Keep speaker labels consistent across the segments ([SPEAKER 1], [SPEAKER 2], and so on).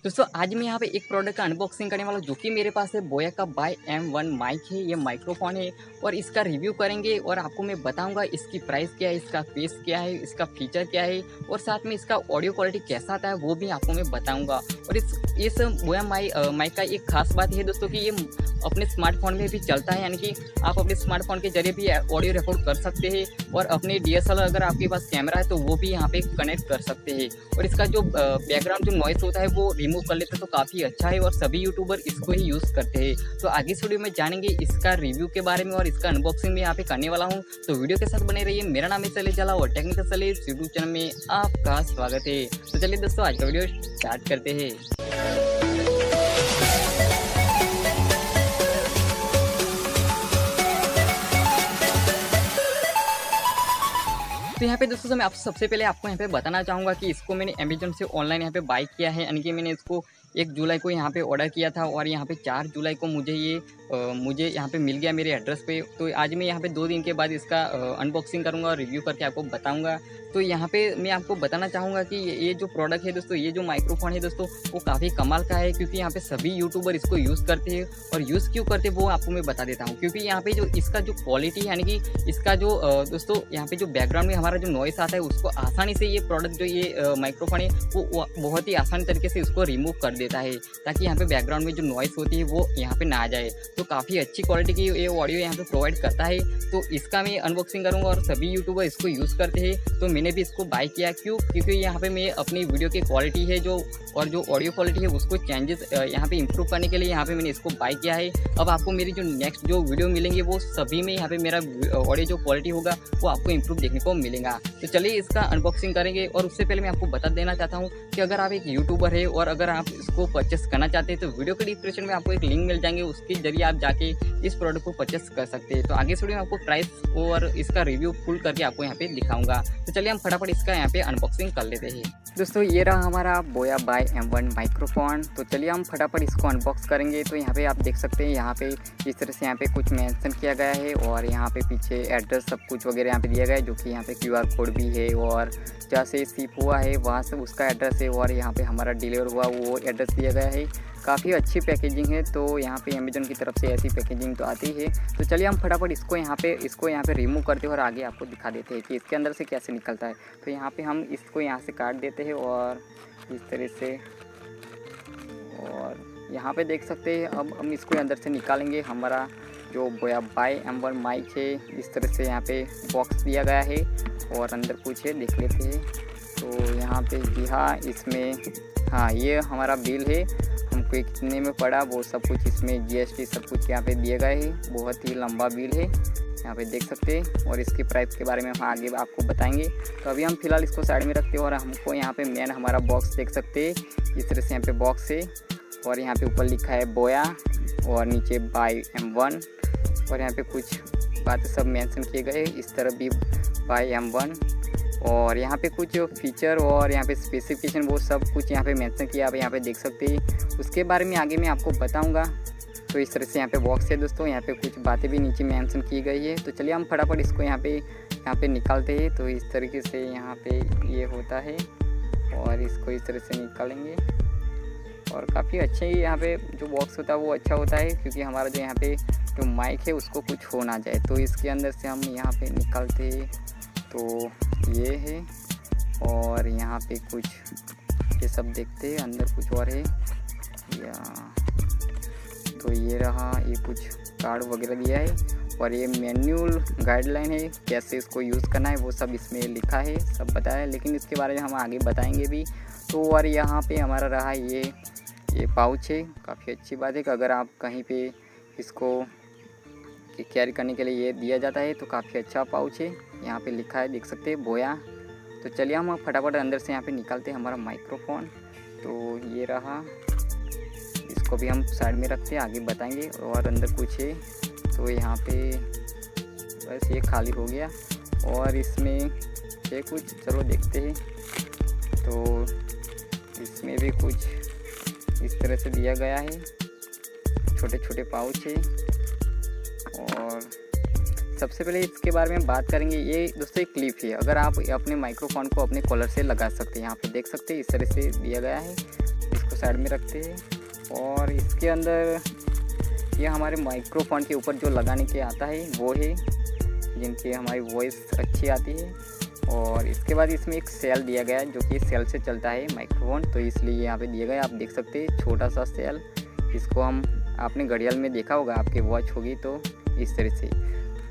[SPEAKER 1] दोस्तों आज मैं यहाँ पे एक प्रोडक्ट का अनबॉक्सिंग करने वाला हूँ जो कि मेरे पास है बोया का बाय M1 माइक है। ये माइक्रोफोन है और इसका रिव्यू करेंगे और आपको मैं बताऊंगा इसकी प्राइस क्या है, इसका फेस क्या है, इसका फीचर क्या है और साथ में इसका ऑडियो क्वालिटी कैसा आता है वो भी आपको मैं बताऊंगा। और इस बोया माइक का एक खास बात है दोस्तों कि ये अपने स्मार्टफोन में भी चलता है, यानी कि आप अपने स्मार्टफोन के जरिए भी ऑडियो रिकॉर्ड कर सकते हैं और अपने DSLR अगर आपके पास कैमरा है तो वो भी यहाँ पे कनेक्ट कर सकते हैं। और इसका जो बैकग्राउंड जो नॉइस होता है वो रिमूव कर लेते हैं तो काफ़ी अच्छा है और सभी यूट्यूबर इसको ही यूज़ करते हैं। तो आगे इस वीडियो में जानेंगे इसका रिव्यू के बारे में और इसका अनबॉक्सिंग भी यहाँ पे करने वाला हूँ। तो वीडियो के साथ बने रहिए। मेरा नाम है शैलेश ज़ाला और टेक्निकल शैलेश यूट्यूब चैनल में आपका स्वागत है। तो चलिए दोस्तों आज का वीडियो स्टार्ट करते हैं। तो यहाँ पे दोस्तों मैं सबसे पहले आपको यहाँ पे बताना चाहूँगा कि इसको मैंने अमेजन से ऑनलाइन यहाँ पे बाय किया है, यानी कि मैंने इसको 1 जुलाई को यहाँ पे ऑर्डर किया था और यहाँ पे 4 जुलाई को मुझे यहाँ पे मिल गया मेरे एड्रेस पे। तो आज मैं यहाँ पे 2 दिन के बाद इसका अनबॉक्सिंग करूँगा और रिव्यू करके आपको बताऊँगा। तो यहाँ पे मैं आपको बताना चाहूँगा कि ये जो प्रोडक्ट है दोस्तों, ये जो माइक्रोफोन है दोस्तों वो काफ़ी कमाल का है, क्योंकि यहाँ पे सभी यूट्यूबर इसको यूज़ करते हैं। और यूज़ क्यों करते हैं वो आपको मैं बता देता हूँ। क्योंकि यहाँ पे जो इसका जो क्वालिटी है, यानी कि इसका जो दोस्तों यहाँ पे जो बैकग्राउंड में हमारा जो नॉइस आता है उसको आसानी से ये प्रोडक्ट जो ये माइक्रोफोन है वो बहुत ही आसान तरीके से उसको रिमूव कर देता है, ताकि यहाँ पे बैकग्राउंड में जो नॉइस होती है वो यहाँ पे ना आ जाए। तो काफ़ी अच्छी क्वालिटी की ये ऑडियो यहाँ पे प्रोवाइड करता है। तो इसका मैं अनबॉक्सिंग करूँगा और सभी यूट्यूबर इसको यूज़ करते हैं, तो मैंने भी इसको बाय किया। क्यों? क्योंकि यहाँ पे मैं अपनी वीडियो की क्वालिटी है जो और जो ऑडियो क्वालिटी है उसको चेंजेस यहाँ पे इंप्रूव करने के लिए यहाँ पे मैंने इसको बाय किया है। अब आपको मेरी जो नेक्स्ट जो वीडियो मिलेंगे वो सभी में यहाँ पे मेरा ऑडियो जो क्वालिटी होगा वो आपको इंप्रूव देखने को मिलेगा। तो चलिए इसका अनबॉक्सिंग करेंगे। और उससे पहले मैं आपको बता देना चाहता हूँ कि अगर आप एक यूट्यूबर है और अगर आप इसको परचेस करना चाहते हैं तो वीडियो के डिस्क्रिप्शन में आपको एक लिंक मिल जाएंगे, उसके जरिए आप जाके इस प्रोडक्ट को परचेस कर सकते हैं। तो आगे इस वीडियो में आपको प्राइस और इसका रिव्यू फुल करके आपको यहाँ पे दिखाऊंगा। तो चलिए हम फटाफट इसका यहाँ पे अनबॉक्सिंग कर लेते हैं। दोस्तों ये रहा हमारा बोया बाय M1 माइक्रोफोन। तो चलिए हम फटाफट इसको अनबॉक्स करेंगे। तो यहाँ पे आप देख सकते हैं यहाँ पे इस तरह से यहाँ पे कुछ मेंशन किया गया है और यहाँ पे पीछे एड्रेस सब कुछ वगैरह यहाँ पे दिया गया है, जो कि यहाँ पे QR कोड भी है और जहाँ से शिप हुआ है वहाँ से उसका एड्रेस है और यहाँ पे हमारा डिलीवर हुआ वो एड्रेस दिया गया है। काफ़ी अच्छी पैकेजिंग है। तो यहाँ पे अमेजन की तरफ से ऐसी पैकेजिंग तो आती है। तो चलिए हम फटाफट इसको यहाँ पे रिमूव करते हैं और आगे आपको दिखा देते हैं कि इसके अंदर से कैसे निकलता है। तो यहाँ पे हम इसको यहाँ से काट देते हैं और इस तरह से, और यहाँ पे देख सकते हैं अब हम इसको अंदर से निकालेंगे। हमारा जो बोया बाय M1 माइक है इस तरह से यहाँ पे बॉक्स दिया गया है और अंदर कुछ है, देख लेते हैं। तो यहाँ पे जी हाँ, इसमें हाँ ये हमारा बिल है, हमको कितने में पड़ा वो सब कुछ, इसमें GST सब कुछ यहाँ पे दिए गए है। बहुत ही लंबा बिल है, यहाँ पे देख सकते हैं। और इसकी प्राइस के बारे में हम आगे आपको बताएंगे। तो अभी हम फिलहाल इसको साइड में रखते हैं और हमको यहाँ पे मेन हमारा बॉक्स देख सकते हैं। इस तरह से यहाँ पे बॉक्स है और यहाँ पे ऊपर लिखा है बोया और नीचे बाय M1 और यहाँ पे कुछ बातें सब मेंशन किए गए। इस तरह भी बाय M1 और यहाँ पे कुछ फीचर और यहाँ पे स्पेसिफिकेशन वो सब कुछ यहाँ पे मेंशन किया, आप यहाँ पे देख सकते हैं। उसके बारे में आगे मैं आपको बताऊँगा। तो इस तरह से यहाँ पे बॉक्स है दोस्तों, यहाँ पे कुछ बातें भी नीचे मेंशन की गई है। तो चलिए हम फटाफट इसको यहाँ पे निकालते हैं। तो इस तरीके से यहाँ पे ये होता है और इसको इस तरह से निकालेंगे और काफ़ी अच्छे ही यहाँ पे जो बॉक्स होता है वो अच्छा होता है, क्योंकि हमारा जो यहाँ पे जो माइक है उसको कुछ हो ना जाए। तो इसके अंदर से हम यहाँ पे निकालते हैं। तो ये है और यहाँ पे कुछ ये सब देखते हैं, अंदर कुछ और है या तो ये रहा, ये कुछ कार्ड वगैरह दिया है और ये मैनुअल गाइडलाइन है कैसे इसको यूज़ करना है वो सब इसमें लिखा है, सब बताया है, लेकिन इसके बारे में हम आगे बताएंगे भी। तो और यहाँ पे हमारा रहा ये पाउच है। काफ़ी अच्छी बात है कि अगर आप कहीं पे इसको कैरी करने के लिए ये दिया जाता है तो काफ़ी अच्छा पाउच है। यहाँ पे लिखा है, देख सकते हैं बोया। तो चलिए हम फटाफट अंदर से यहाँ पे निकालते हैं हमारा माइक्रोफोन। तो ये रहा, इसको भी हम साइड में रखते हैं, आगे बताएंगे। और अंदर कुछ है तो यहाँ पे बस ये खाली हो गया और इसमें है कुछ, चलो देखते हैं। तो इसमें भी कुछ इस तरह से दिया गया है, छोटे छोटे पाउच है। और सबसे पहले इसके बारे में बात करेंगे। ये दोस्तों एक क्लिप है, अगर आप अपने माइक्रोफोन को अपने कॉलर से लगा सकते हैं। यहाँ पे देख सकते हैं इस तरह से दिया गया है, इसको साइड में रखते हैं। और इसके अंदर ये हमारे माइक्रोफोन के ऊपर जो लगाने के आता है वो है, जिनकी हमारी वॉइस अच्छी आती है। और इसके बाद इसमें एक सेल दिया गया है जो कि सेल से चलता है माइक्रोफोन, तो इसलिए यहाँ पे दिया गया है। आप देख सकते हैं छोटा सा सेल, इसको हम आपने घड़ियाल में देखा होगा, आपकी वॉच होगी तो इस तरह से।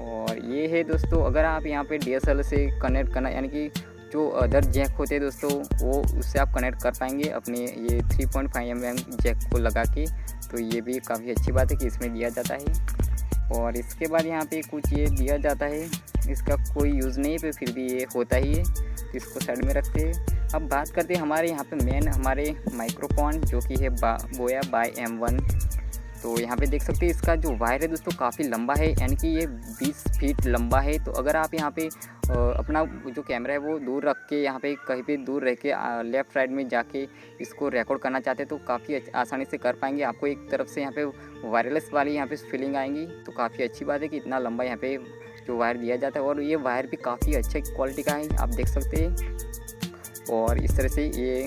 [SPEAKER 1] और ये है दोस्तों, अगर आप यहाँ पे DSLR से कनेक्ट करना, यानी कि जो अदर जैक होते हैं दोस्तों वो उससे आप कनेक्ट कर पाएंगे अपने ये 3.5 mm जैक को लगा के, तो ये भी काफ़ी अच्छी बात है कि इसमें दिया जाता है। और इसके बाद यहाँ पे कुछ ये दिया जाता है, इसका कोई यूज़ नहीं है फिर भी ये होता ही है, तो इसको साइड में रखते हैं। अब बात करते हैं हमारे यहाँ पे मेन हमारे माइक्रोफोन जो कि है बोया बाय M1। तो यहाँ पे देख सकते हैं इसका जो वायर है दोस्तों काफ़ी लंबा है, यानी कि ये 20 फीट लंबा है। तो अगर आप यहाँ पे अपना जो कैमरा है वो दूर रख के, यहाँ पे कहीं पे दूर रह के लेफ़्ट साइड में जाके इसको रिकॉर्ड करना चाहते हैं तो काफ़ी आसानी से कर पाएंगे। आपको एक तरफ से यहाँ पे वायरलेस वाली यहाँ पे फीलिंग आएंगी, तो काफ़ी अच्छी बात है कि इतना लंबा यहाँ पे जो वायर दिया जाता है। और ये वायर भी काफ़ी अच्छे क्वालिटी का है, आप देख सकते हैं। और इस तरह से ये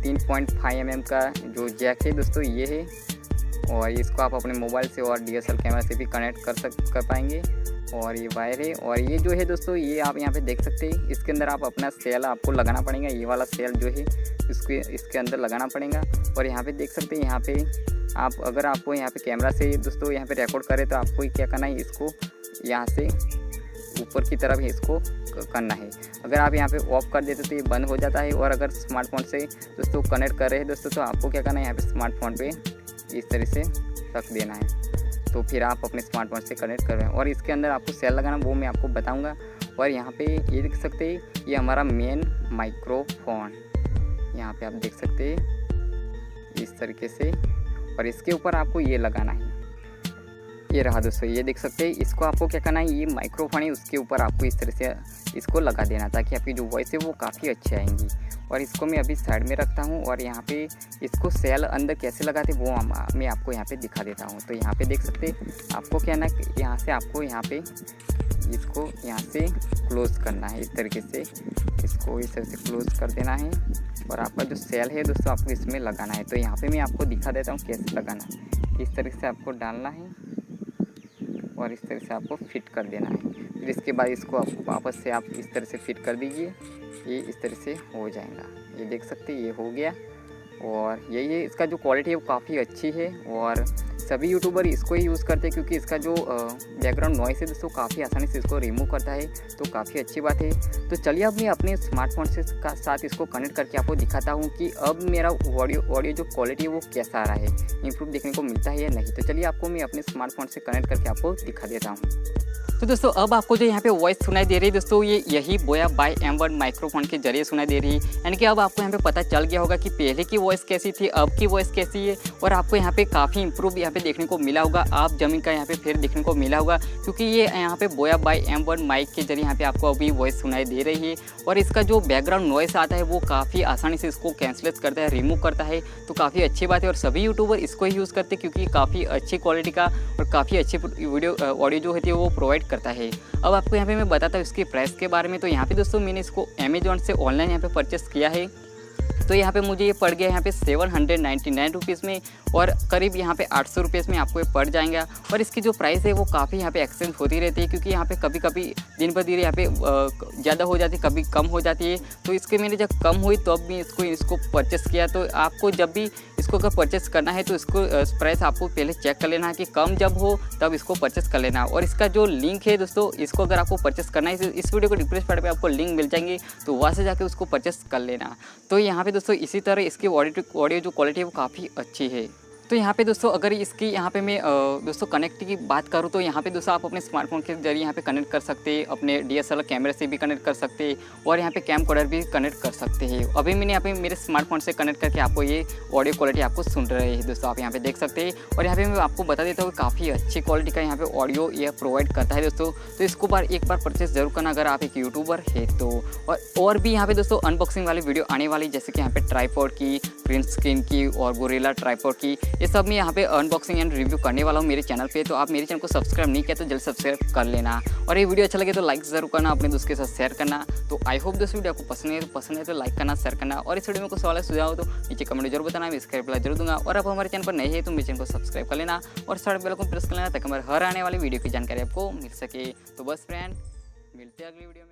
[SPEAKER 1] 3.5 mm का जो जैक है दोस्तों ये है, और इसको आप अपने मोबाइल से और DSLR कैमरा से भी कनेक्ट कर पाएंगे। और ये वायर है, और ये जो है दोस्तों ये आप यहाँ पे देख सकते हैं, इसके अंदर आप अपना सेल आपको लगाना पड़ेगा, ये वाला सेल जो है इसके अंदर लगाना पड़ेगा। और यहाँ पे देख सकते हैं, यहाँ पे आप अगर आपको यहाँ पे कैमरा से दोस्तों यहाँ पे रिकॉर्ड करें तो आपको क्या करना है, इसको यहाँ से ऊपर की तरफ इसको करना है। अगर आप यहाँ पे ऑफ कर देते तो ये बंद हो जाता है। और अगर स्मार्टफोन से दोस्तों कनेक्ट कर रहे हैं दोस्तों तो आपको क्या करना है, यहाँ पे स्मार्टफोन पे इस तरह से रख देना है, तो फिर आप अपने स्मार्टफोन से कनेक्ट कर रहे हैं। और इसके अंदर आपको सेल लगाना वो मैं आपको बताऊंगा। और यहाँ पे ये देख सकते हैं ये हमारा मेन माइक्रोफोन, यहाँ पे आप देख सकते हैं इस तरीके से। और इसके ऊपर आपको ये लगाना है, ये रहा दोस्तों, ये देख सकते हैं। इसको आपको क्या करना है, ये माइक्रोफोन है उसके ऊपर आपको इस तरह से इसको लगा देना, ताकि आपकी जो वॉइस है वो काफ़ी अच्छी आएंगी। और इसको मैं अभी साइड में रखता हूँ, और यहाँ पे इसको सेल अंदर कैसे लगाते वो मैं आपको यहाँ पे दिखा देता हूँ। तो यहाँ पे देख सकते हैं, आपको क्या ना यहाँ से आपको यहाँ पे इसको यहाँ से क्लोज़ करना है, इस तरीके से इसको इस तरह से क्लोज़ कर देना है। और आपका जो सेल है दोस्तों आपको इसमें लगाना है, तो यहाँ पे मैं आपको दिखा देता हूँ कैसे लगाना है। इस तरीके से आपको डालना है और इस तरह से आपको फिट कर देना है। फिर इसके बाद इसको आप वापस से आप इस तरह से फिट कर दीजिए, ये इस तरह से हो जाएगा। ये देख सकते हैं ये हो गया। और यही है, इसका जो क्वालिटी है वो काफ़ी अच्छी है, और सभी यूट्यूबर इसको ही यूज़ करते हैं क्योंकि इसका जो बैकग्राउंड नॉइस है दोस्तों काफ़ी आसानी से इसको रिमूव करता है, तो काफ़ी अच्छी बात है। तो चलिए अब मैं अपने स्मार्टफोन से साथ इसको कनेक्ट करके आपको दिखाता हूँ कि अब मेरा ऑडियो जो क्वालिटी है वो कैसा आ रहा है, इम्प्रूव देखने को मिलता है या नहीं। तो चलिए आपको मैं अपने स्मार्टफोन से कनेक्ट करके आपको दिखा देता हूँ। तो दोस्तों अब आपको जो यहाँ पे वॉइस सुनाई दे रही है दोस्तों, ये यही बोया बाय M1 माइक्रोफोन के जरिए सुनाई दे रही है। यानी कि अब आपको यहाँ पे पता चल गया होगा कि पहले की वॉइस कैसी थी, अब की वॉइस कैसी है। और आपको यहाँ पे काफ़ी इंप्रूव यहाँ पे देखने को मिला होगा, आप जमीन का यहाँ पे फिर देखने को मिला होगा, क्योंकि ये यहाँ पे बोया बाय M1 माइक के जरिए यहाँ पे आपको अभी वॉइस सुनाई दे रही है। और इसका जो बैकग्राउंड नॉइस आता है वो काफ़ी आसानी से इसको कैंसलेट करता है, रिमूव करता है, तो काफ़ी अच्छी बात है। और सभी यूट्यूबर इसको ही यूज़ करते हैं क्योंकि काफ़ी अच्छी क्वालिटी का और काफ़ी अच्छी वीडियो ऑडियो जो होती है वो प्रोवाइड करता है। अब आपको यहाँ पे मैं बताता हूँ इसके प्राइस के बारे में। तो यहाँ पे दोस्तों मैंने इसको अमेजॉन से ऑनलाइन यहाँ पे परचेस किया है, तो यहाँ पे मुझे ये पड़ गया यहाँ पे 799 रुपीज़ में, और करीब यहाँ पे 800 रुपीज़ में आपको ये पड़ जाएगा। और इसकी जो प्राइस है वो काफ़ी यहाँ पे एक्सचेंज होती रहती है, क्योंकि यहाँ पे कभी कभी दिन ब दिन यहाँ पे ज़्यादा हो जाती है, कभी कम हो जाती है। तो इसके मेरे जब कम हुई तो अब मैं इसको परचेस किया। तो आपको जब भी इसको अगर परचेस करना है तो इसको प्राइस आपको पहले चेक कर लेना है कि कम जब हो तब इसको परचेस कर लेना। और इसका जो लिंक है दोस्तों, इसको अगर आपको परचेस करना है तो इस वीडियो को डिस्क्रिप्शन पार्ट पे आपको लिंक मिल जाएंगे, तो वहाँ से जाके उसको परचेस कर लेना। तो यहाँ पे दोस्तों इसी तरह इसकी ऑडियो जो क्वालिटी है वो काफ़ी अच्छी है। तो यहाँ पे दोस्तों अगर इसकी यहाँ पे मैं दोस्तों कनेक्ट की बात करूँ तो यहाँ पे दोस्तों आप अपने स्मार्टफोन के जरिए यहाँ पे कनेक्ट कर सकते हैं, अपने DSLR कैमरे से भी कनेक्ट कर सकते हैं, और यहाँ पे कैमकॉर्डर भी कनेक्ट कर सकते हैं। अभी मैंने यहाँ पे मेरे स्मार्टफोन से कनेक्ट करके आपको ये ऑडियो क्वालिटी आपको सुन रहे हैं दोस्तों, आप यहाँ पे देख सकते हैं। और यहाँ पे मैं आपको बता देता हूँ काफ़ी अच्छी क्वालिटी का यहाँ पे ऑडियो ये प्रोवाइड करता है दोस्तों। तो इसको एक बार परचेस जरूर करना अगर आप एक यूट्यूबर है तो। और भी यहाँ पे दोस्तों अनबॉक्सिंग वाली वीडियो आने वाली, जैसे कि यहाँ पे ट्राइपॉड की, ग्रीन स्क्रीन की और गोरिल्ला ट्राइपॉड की, ये सब मैं यहाँ पे अनबॉक्सिंग एंड रिव्यू करने वाला हूँ मेरे चैनल पे। तो आप मेरे चैनल को सब्सक्राइब नहीं किया तो जल्द सब्सक्राइब कर लेना, और ये वीडियो अच्छा लगे तो लाइक ज़रूर करना, अपने दोस्त के साथ शेयर करना। तो आई होप दोस्त वीडियो आपको पसंद है तो लाइक करना, शेयर करना, और इस वीडियो में कोई सवाल सुझाव हो तो नीचे कमेंट जरूर बताना, मैं इसका रिप्लाई जरूर दूंगा। और आप हमारे चैनल पर नए हैं तो मेरे चैनल को सब्सक्राइब कर लेना और साइड बेल को प्रेस कर लेना ताकि हमारे हर आने वाली वीडियो की जानकारी आपको मिल सके। तो बस फ्रेंड, मिलते हैं अगली वीडियो में।